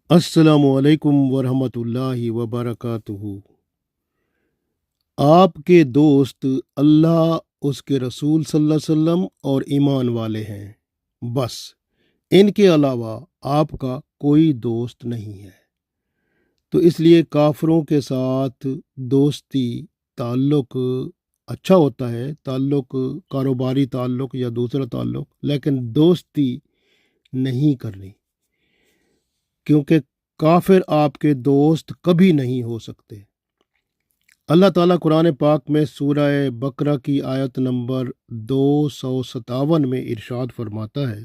السلام علیکم ورحمۃ اللہ وبرکاتہ۔ آپ کے دوست اللہ، اس کے رسول صلی اللہ علیہ وسلم اور ایمان والے ہیں، بس ان کے علاوہ آپ کا کوئی دوست نہیں ہے۔ تو اس لیے کافروں کے ساتھ دوستی تعلق اچھا ہوتا ہے، تعلق کاروباری تعلق یا دوسرا تعلق، لیکن دوستی نہیں کرنی، کیونکہ کافر آپ کے دوست کبھی نہیں ہو سکتے۔ اللہ تعالیٰ قرآن پاک میں سورہ بقرہ کی آیت نمبر 257 میں ارشاد فرماتا ہے،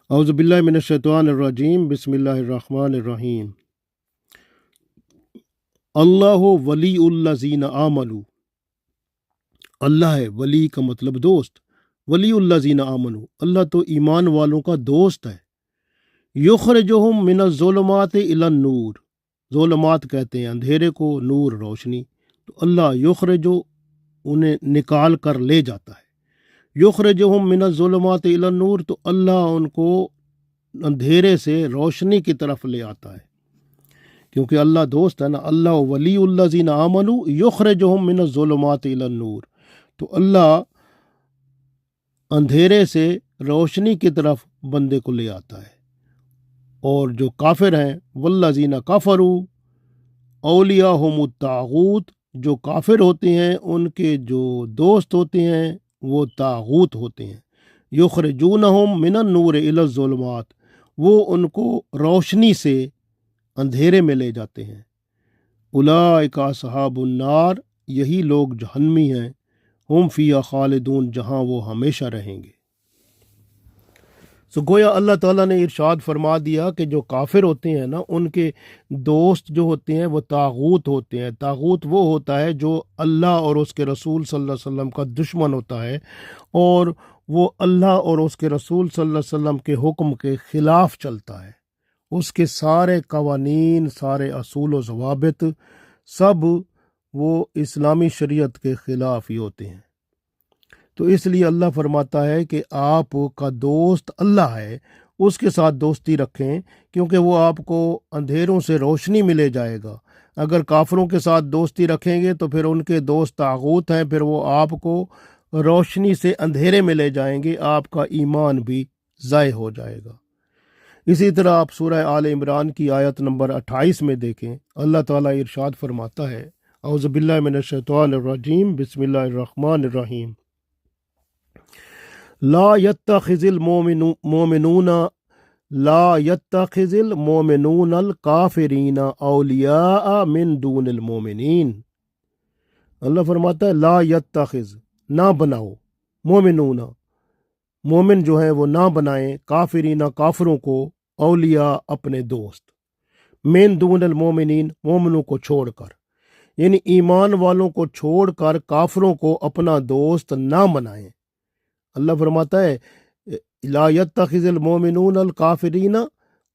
اعوذ باللہ من الشیطان الرجیم، بسم اللہ الرحمن الرحیم۔ اللہ ولی الذین آمنوا، اللہ ہے، ولی کا مطلب دوست، ولی الذین آمنوا، اللہ تو ایمان والوں کا دوست ہے۔ یخرجہم من الظلمات الی النور، ظلمات کہتے ہیں اندھیرے کو، نور روشنی، تو اللہ یخرجو انہیں نکال کر لے جاتا ہے۔ یخرجہم من الظلمات الی النور، تو اللہ ان کو اندھیرے سے روشنی کی طرف لے آتا ہے، کیونکہ اللہ دوست ہے نا۔ اللہ ولی الذین آمنوا یخرجہم من الظلمات الی النور، تو اللہ اندھیرے سے روشنی کی طرف بندے کو لے آتا ہے۔ اور جو کافر ہیں، والذین کفروا اولیاءہم الطاغوت، جو کافر ہوتے ہیں ان کے جو دوست ہوتے ہیں وہ طاغوت ہوتے ہیں۔ یخرجونہم من النور الی الظلمات، وہ ان کو روشنی سے اندھیرے میں لے جاتے ہیں۔ اولئک اصحاب النار، یہی لوگ جہنمی ہیں، ہم فیہا خالدون، جہاں وہ ہمیشہ رہیں گے۔ گویا اللہ تعالیٰ نے ارشاد فرما دیا کہ جو کافر ہوتے ہیں نا، ان کے دوست جو ہوتے ہیں وہ طاغوت ہوتے ہیں۔ طاغوت وہ ہوتا ہے جو اللہ اور اس کے رسول صلی اللہ علیہ وسلم کا دشمن ہوتا ہے، اور وہ اللہ اور اس کے رسول صلی اللہ علیہ وسلم کے حکم کے خلاف چلتا ہے۔ اس کے سارے قوانین، سارے اصول و ضوابط، سب وہ اسلامی شریعت کے خلاف ہی ہوتے ہیں۔ تو اس لیے اللہ فرماتا ہے کہ آپ کا دوست اللہ ہے، اس کے ساتھ دوستی رکھیں، کیونکہ وہ آپ کو اندھیروں سے روشنی میں لے جائے گا۔ اگر کافروں کے ساتھ دوستی رکھیں گے تو پھر ان کے دوست طاغوت ہیں، پھر وہ آپ کو روشنی سے اندھیرے میں لے جائیں گے، آپ کا ایمان بھی ضائع ہو جائے گا۔ اسی طرح آپ سورہ آل عمران کی آیت نمبر 28 میں دیکھیں، اللہ تعالیٰ ارشاد فرماتا ہے، اعوذ باللہ من الشیطان الرجیم، بسم اللہ الرحمن الرحیم۔ لا يتخذ المؤمنون الکافرین اولیاء من دون المؤمنین۔ اللہ فرماتا ہے لا یتخذ، نہ بناؤ، مومنون، مومن جو ہیں وہ نہ بنائیں، کافرین، کافروں کو، اولیاء، اپنے دوست، من دون المؤمنین، مومنوں کو چھوڑ کر، یعنی ایمان والوں کو چھوڑ کر کافروں کو اپنا دوست نہ بنائیں۔ اللہ فرماتا ہے لا یتخذ المؤمنون الکافرین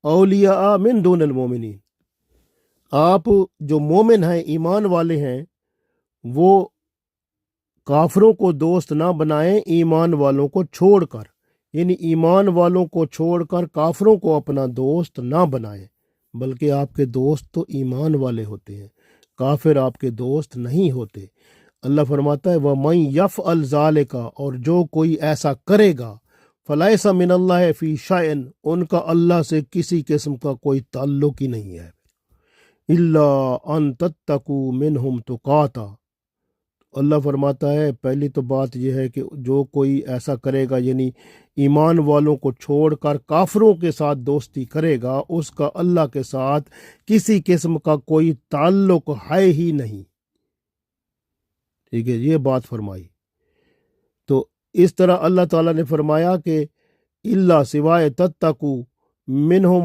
اولیاء من دون المؤمنین، آپ جو مومن ہیں، ایمان والے ہیں، وہ کافروں کو دوست نہ بنائیں ایمان والوں کو چھوڑ کر، یعنی ایمان والوں کو چھوڑ کر کافروں کو اپنا دوست نہ بنائیں، بلکہ آپ کے دوست تو ایمان والے ہوتے ہیں، کافر آپ کے دوست نہیں ہوتے۔ اللہ فرماتا ہے وَمَن يَفْعَلْ ذَلِكَ، اور جو کوئی ایسا کرے گا، فَلَيْسَ مِنَ اللَّهِ فِي شَيْءٍ، ان کا اللہ سے کسی قسم کا کوئی تعلق ہی نہیں ہے، إِلَّا أَن تَتَّقُوا مِنْهُمْ تُقَاتًا۔ اللہ فرماتا ہے پہلی تو بات یہ ہے کہ جو کوئی ایسا کرے گا، یعنی ایمان والوں کو چھوڑ کر کافروں کے ساتھ دوستی کرے گا، اس کا اللہ کے ساتھ کسی قسم کا کوئی تعلق ہے ہی نہیں۔ ٹھیک ہے، یہ بات فرمائی۔ تو اس طرح اللہ تعالیٰ نے فرمایا کہ اللہ، سوائے تتقو منہم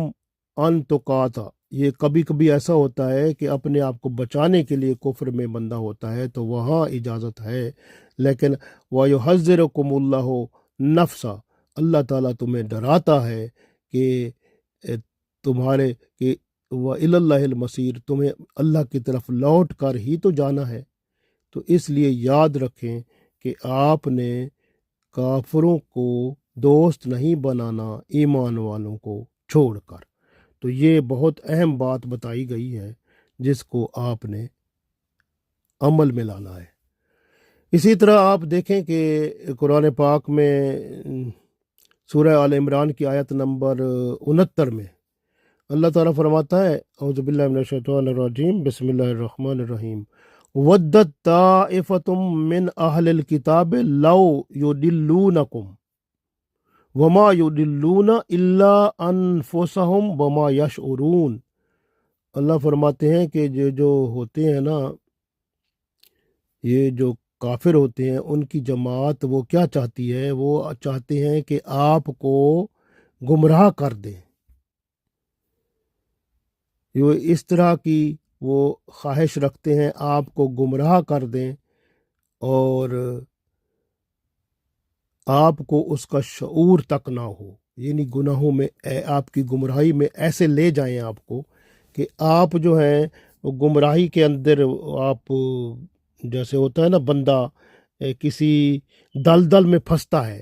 ان تقاتا، یہ کبھی کبھی ایسا ہوتا ہے کہ اپنے آپ کو بچانے کے لیے کفر میں بندہ ہوتا ہے تو وہاں اجازت ہے، لیکن وَيُحَذِّرُكُمُ اللَّهُ نَفْسَ، اللہ تعالیٰ تمہیں ڈراتا ہے کہ تمہارے کہ وَإِلَى اللَّهِ الْمَصِيرُ، تمہیں اللہ کی طرف لوٹ کر ہی تو جانا ہے۔ تو اس لیے یاد رکھیں کہ آپ نے کافروں کو دوست نہیں بنانا، ایمان والوں کو چھوڑ کر۔ تو یہ بہت اہم بات بتائی گئی ہے جس کو آپ نے عمل میں لانا ہے۔ اسی طرح آپ دیکھیں کہ قرآن پاک میں سورہ آل عمران کی آیت نمبر 69 میں اللہ تعالیٰ فرماتا ہے اعوذ باللہ من الشیطان الرجیم بسم اللہ الرحمن الرحیم ودت طائفۃ من اہل الکتاب لو یضلونکم وما یضلون الا انفسہم وما یشعرون۔ اللہ فرماتے ہیں کہ جو ہوتے ہیں نا، یہ جو کافر ہوتے ہیں، ان کی جماعت وہ کیا چاہتی ہے؟ وہ چاہتے ہیں کہ آپ کو گمراہ کر دیں۔ یہ اس طرح کی وہ خواہش رکھتے ہیں، آپ کو گمراہ کر دیں اور آپ کو اس کا شعور تک نہ ہو، یعنی گناہوں میں آپ کی گمراہی میں ایسے لے جائیں آپ کو کہ آپ جو ہیں وہ گمراہی کے اندر، آپ جیسے ہوتا ہے نا بندہ کسی دلدل میں پھنستا ہے،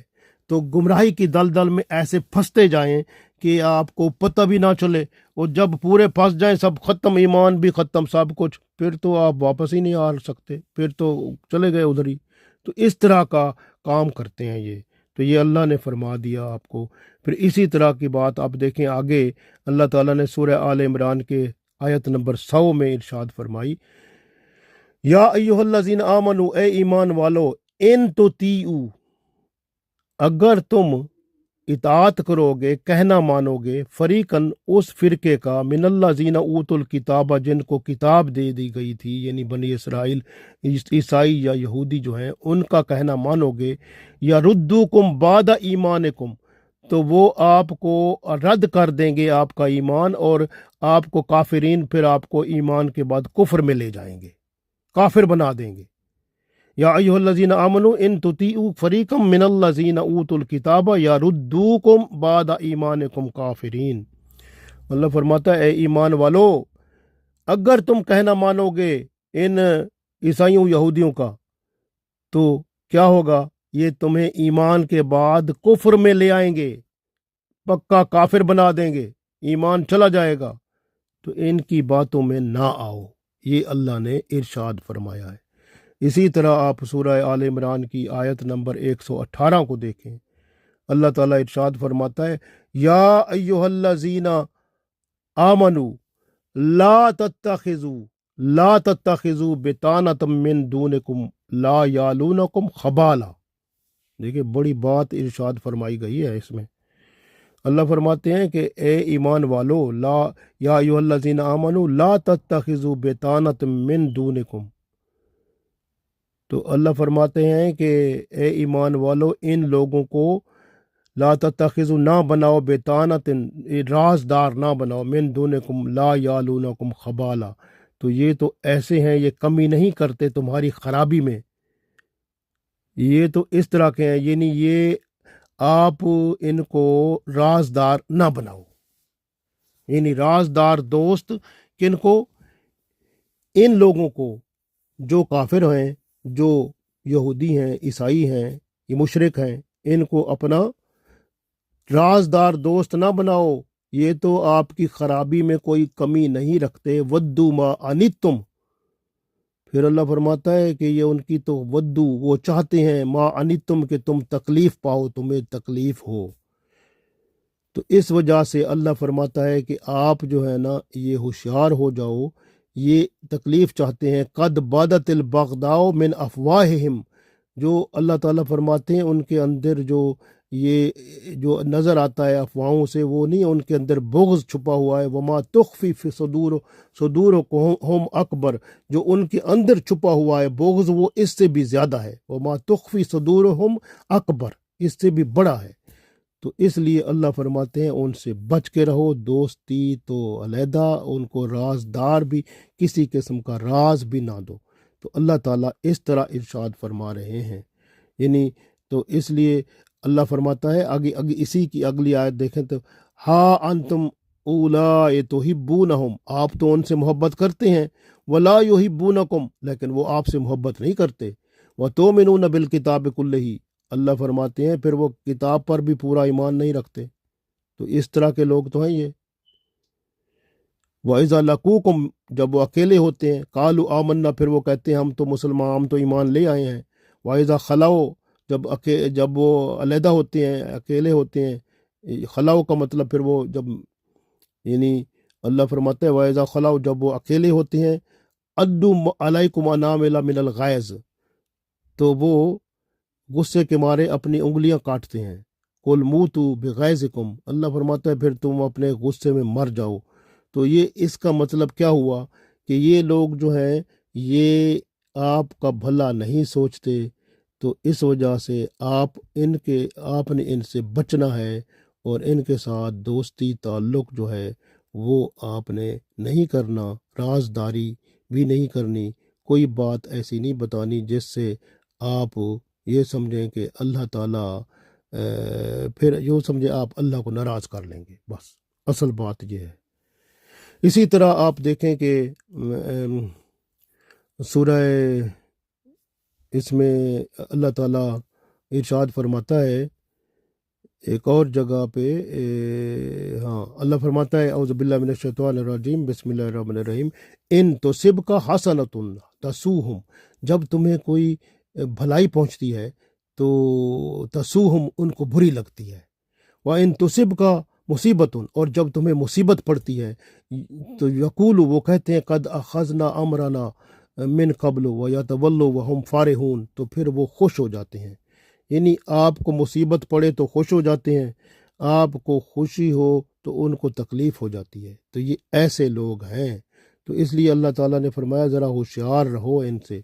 تو گمراہی کی دلدل میں ایسے پھنستے جائیں کہ آپ کو پتہ بھی نہ چلے، اور جب پورے پھنس جائیں، سب ختم، ایمان بھی ختم، سب کچھ، پھر تو آپ واپس ہی نہیں آ سکتے، پھر تو چلے گئے ادھر ہی۔ تو اس طرح کا کام کرتے ہیں یہ، تو یہ اللہ نے فرما دیا آپ کو۔ پھر اسی طرح کی بات آپ دیکھیں آگے، اللہ تعالیٰ نے سورہ آل عمران کے آیت نمبر 100 میں ارشاد فرمائی، یا ایھا الذین آمنوا، اے ایمان والو، ان تطیعوا، اگر تم اطاعت کرو گے، کہنا مانو گے، فریقاً اس فرقے کا، من الذین اوتوا الکتاب، جن کو کتاب دے دی گئی تھی، یعنی بنی اسرائیل، عیسائی یا یہودی جو ہیں، ان کا کہنا مانو گے، یا ردوکم بعد ایمانکم، تو وہ آپ کو رد کر دیں گے آپ کا ایمان، اور آپ کو کافرین، پھر آپ کو ایمان کے بعد کفر میں لے جائیں گے، کافر بنا دیں گے۔ یا ایھا الذین آمنوا ان تطیعوا فریقا من الذین اوتوا الکتاب یردوکم بعد ایمانکم کافرین۔ اللہ فرماتا ہے، اے ایمان والو، اگر تم کہنا مانو گے ان عیسائیوں یہودیوں کا، تو کیا ہوگا؟ یہ تمہیں ایمان کے بعد کفر میں لے آئیں گے، پکا کافر بنا دیں گے، ایمان چلا جائے گا۔ تو ان کی باتوں میں نہ آؤ، یہ اللہ نے ارشاد فرمایا ہے۔ اسی طرح آپ سورہ آل عمران کی آیت نمبر 118 کو دیکھیں، اللہ تعالیٰ ارشاد فرماتا ہے، یا ایھا الذین آمنوا لا تتخذوا بطانۃ من دونکم لا یالونکم خبالا۔ دیکھیں بڑی بات ارشاد فرمائی گئی ہے اس میں۔ اللہ فرماتے ہیں کہ اے ایمان والو، یا ایھا الذین آمنوا لا تتخذوا بطانۃ من دونکم، تو اللہ فرماتے ہیں کہ اے ایمان والو، ان لوگوں کو لا تتخذوا، نہ بناؤ، بطانۃ، رازدار نہ بناؤ، من دونکم لا یالونکم خبالا، تو یہ تو ایسے ہیں، یہ کمی نہیں کرتے تمہاری خرابی میں، یہ تو اس طرح کے ہیں، یعنی یہ آپ ان کو رازدار نہ بناؤ، یعنی رازدار دوست کن کو؟ ان لوگوں کو جو کافر ہیں، جو یہودی ہیں، عیسائی ہیں، یہ مشرک ہیں، ان کو اپنا رازدار دوست نہ بناؤ، یہ تو آپ کی خرابی میں کوئی کمی نہیں رکھتے، ودو ما انتم، پھر اللہ فرماتا ہے کہ یہ ان کی تو ودو، وہ چاہتے ہیں، ما انتم، کہ تم تکلیف پاؤ، تمہیں تکلیف ہو۔ تو اس وجہ سے اللہ فرماتا ہے کہ آپ جو ہے نا، یہ ہوشیار ہو جاؤ، یہ تکلیف چاہتے ہیں، قد بدت البغضاء من افواہہم، جو اللہ تعالیٰ فرماتے ہیں ان کے اندر یہ جو نظر آتا ہے افواہوں سے، وہ نہیں، ان کے اندر بغض چھپا ہوا ہے، وما تخفی فی صدورہم اکبر، جو ان کے اندر چھپا ہوا ہے بغض، وہ اس سے بھی زیادہ ہے، وما تخفی صدورہم اکبر، اس سے بھی بڑا ہے۔ تو اس لیے اللہ فرماتے ہیں ان سے بچ کے رہو، دوستی تو علیحدہ، ان کو رازدار بھی، کسی قسم کا راز بھی نہ دو۔ تو اللہ تعالیٰ اس طرح ارشاد فرما رہے ہیں، یعنی تو اس لیے اللہ فرماتا ہے آگے اسی کی اگلی آیت دیکھیں تو، ہا انتم اولاء تحبونہم، آپ تو ان سے محبت کرتے ہیں، ولا یحبونکم، لیکن وہ آپ سے محبت نہیں کرتے، وتؤمنون بالکتاب کلہ، اللہ فرماتے ہیں پھر وہ کتاب پر بھی پورا ایمان نہیں رکھتے، تو اس طرح کے لوگ تو ہیں یہ۔ وَإِذَا لَقُوكُمْ، جب وہ اکیلے ہوتے ہیں، قَالُوا آمَنَّا، پھر وہ کہتے ہیں ہم تو مسلمان، ہم تو ایمان لے آئے ہیں۔ وَإِذَا خَلَوْا، جب وہ علیحدہ ہوتے ہیں، اکیلے ہوتے ہیں، خلاؤ کا مطلب پھر وہ جب، یعنی اللہ فرماتا ہے وَإِذَا خَلَوْا، جب وہ اکیلے ہوتے ہیں، عَدُّوا عَلَيْكُمْ أَنَامِلَ مِنَ الْغَيْظِ، تو وہ غصے کے مارے اپنی انگلیاں کاٹتے ہیں۔ قُلْ مُوتُوا بِغَيْظِكُمْ، اللہ فرماتا ہے پھر تم اپنے غصے میں مر جاؤ۔ تو یہ اس کا مطلب کیا ہوا کہ یہ لوگ جو ہیں یہ آپ کا بھلا نہیں سوچتے، تو اس وجہ سے آپ نے ان سے بچنا ہے، اور ان کے ساتھ دوستی تعلق جو ہے وہ آپ نے نہیں کرنا، رازداری بھی نہیں کرنی، کوئی بات ایسی نہیں بتانی جس سے آپ یہ سمجھیں کہ اللہ تعالیٰ پھر یوں سمجھے آپ اللہ کو ناراض کر لیں گے، بس اصل بات یہ ہے۔ اسی طرح آپ دیکھیں کہ سورہ اس میں اللہ تعالیٰ ارشاد فرماتا ہے ایک اور جگہ پہ، ہاں اللہ فرماتا ہے اعوذ باللہ من الشیطان الرجیم بسم اللہ الرحمن الرحیم، ان تصبک حسنۃ تسوہم، جب تمہیں کوئی بھلائی پہنچتی ہے تو تسوہم، ان کو بری لگتی ہے، وَإِن تُصِبْكَ مصیبتٌ، اور جب تمہیں مصیبت پڑتی ہے تو یقول، وہ کہتے ہیں قد اخذنا امرنا من قبل ویتولوا وہم فارحون، تو پھر وہ خوش ہو جاتے ہیں، یعنی آپ کو مصیبت پڑے تو خوش ہو جاتے ہیں، آپ کو خوشی ہو تو ان کو تکلیف ہو جاتی ہے، تو یہ ایسے لوگ ہیں۔ تو اس لیے اللہ تعالیٰ نے فرمایا ذرا ہوشیار رہو ان سے،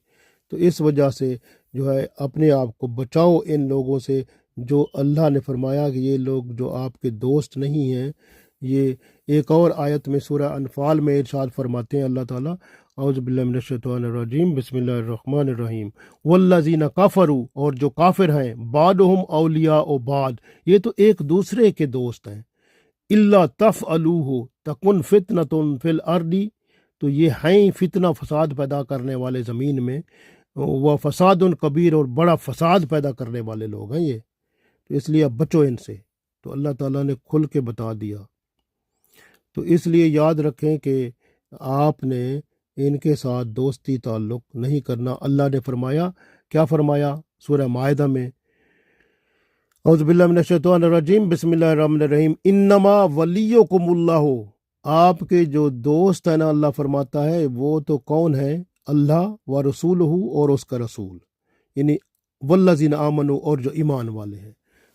تو اس وجہ سے جو ہے اپنے آپ کو بچاؤ ان لوگوں سے، جو اللہ نے فرمایا کہ یہ لوگ جو آپ کے دوست نہیں ہیں۔ یہ ایک اور آیت میں سورہ انفال میں ارشاد فرماتے ہیں اللہ تعالیٰ اعوذ باللہ من الشیطان الرجیم بسم اللہ الرحمن الرحیم، والذین کفروا، اور جو کافر ہیں، بعضهم اولیاء بعض، یہ تو ایک دوسرے کے دوست ہیں، الا تفعلوہ تکن فتنۃ فی الارض، تو یہ ہیں فتنہ فساد پیدا کرنے والے زمین میں، وہ فساد کبیر، اور بڑا فساد پیدا کرنے والے لوگ ہیں یہ، تو اس لیے اب بچو ان سے، تو اللہ تعالیٰ نے کھل کے بتا دیا۔ تو اس لیے یاد رکھیں کہ آپ نے ان کے ساتھ دوستی تعلق نہیں کرنا۔ اللہ نے فرمایا، کیا فرمایا سورہ مائدہ میں اعوذ باللہ من الشیطان الرجیم بسم اللہ الرحمن الرحیم، انما ولیکم اللہ، آپ کے جو دوست ہیں نا، اللہ فرماتا ہے وہ تو کون ہے، اللہ و رسولہ، اور اس کا رسول، یعنی والذین آمنوا، اور جو ایمان والے ہیں۔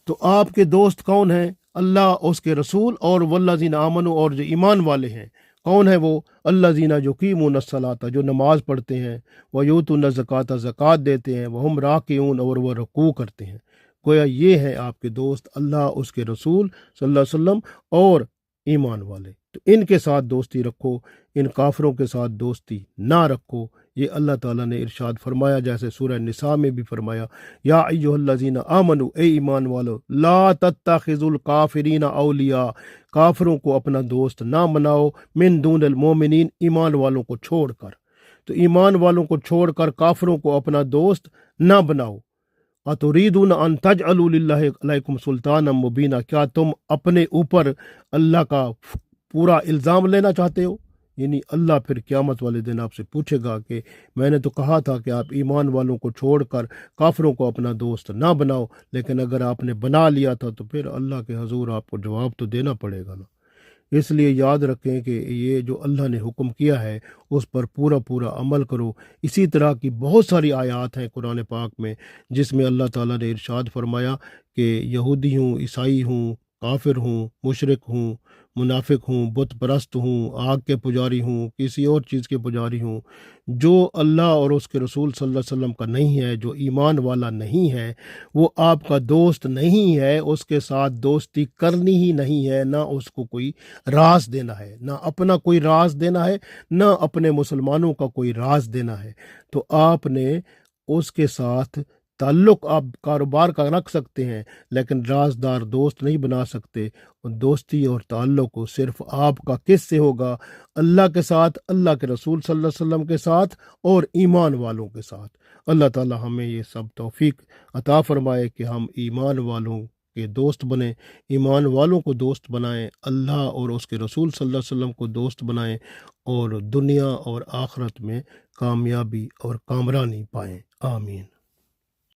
تو آپ کے دوست کون ہیں؟ اللہ، اس کے رسول، اور والذین آمنوا، اور جو ایمان والے ہیں۔ کون ہے وہ؟ الذین یقیمون الصلاۃ، جو نماز پڑھتے ہیں، ویؤتون الزکوٰۃ، زکوٰۃ دیتے ہیں، وہم راکعون، اور وہ رکوع کرتے ہیں۔ گویا یہ ہے آپ کے دوست، اللہ، اس کے رسول صلی اللہ علیہ وسلم اور ایمان والے۔ تو ان کے ساتھ دوستی رکھو، ان کافروں کے ساتھ دوستی نہ رکھو، یہ اللہ تعالیٰ نے ارشاد فرمایا، جیسے سورہ نساء میں بھی فرمایا یا ایھا الذین آمنوا، اے ایمان والو، لا تتخذوا الکافرین اولیاء، کافروں کو اپنا دوست نہ بناؤ، من دون المومنین، ایمان والوں کو چھوڑ کر۔ تو ایمان والوں کو چھوڑ کر کافروں کو اپنا دوست نہ بناؤ۔ اتریدون ان تجعلوا للہ علیکم سلطانا مبینا، کیا تم اپنے اوپر اللہ کا پورا الزام لینا چاہتے ہو؟ یعنی اللہ پھر قیامت والے دن آپ سے پوچھے گا کہ میں نے تو کہا تھا کہ آپ ایمان والوں کو چھوڑ کر کافروں کو اپنا دوست نہ بناؤ، لیکن اگر آپ نے بنا لیا تھا تو پھر اللہ کے حضور آپ کو جواب تو دینا پڑے گا نا۔ اس لیے یاد رکھیں کہ یہ جو اللہ نے حکم کیا ہے اس پر پورا پورا عمل کرو۔ اسی طرح کی بہت ساری آیات ہیں قرآن پاک میں جس میں اللہ تعالیٰ نے ارشاد فرمایا کہ یہودی ہوں، عیسائی ہوں، کافر ہوں، مشرک ہوں، منافق ہوں، بت پرست ہوں، آگ کے پجاری ہوں، کسی اور چیز کے پجاری ہوں، جو اللہ اور اس کے رسول صلی اللہ علیہ وسلم کا نہیں ہے، جو ایمان والا نہیں ہے، وہ آپ کا دوست نہیں ہے، اس کے ساتھ دوستی کرنی ہی نہیں ہے، نہ اس کو کوئی راز دینا ہے، نہ اپنا کوئی راز دینا ہے، نہ اپنے مسلمانوں کا کوئی راز دینا ہے۔ تو آپ نے اس کے ساتھ تعلق آپ کاروبار کا رکھ سکتے ہیں، لیکن رازدار دوست نہیں بنا سکتے۔ دوستی اور تعلق صرف آپ کا کس سے ہوگا؟ اللہ کے ساتھ، اللہ کے رسول صلی اللہ علیہ وسلم کے ساتھ، اور ایمان والوں کے ساتھ۔ اللہ تعالی ہمیں یہ سب توفیق عطا فرمائے کہ ہم ایمان والوں کے دوست بنیں، ایمان والوں کو دوست بنائیں، اللہ اور اس کے رسول صلی اللہ علیہ وسلم کو دوست بنائیں، اور دنیا اور آخرت میں کامیابی اور کامرانی پائیں۔ آمین۔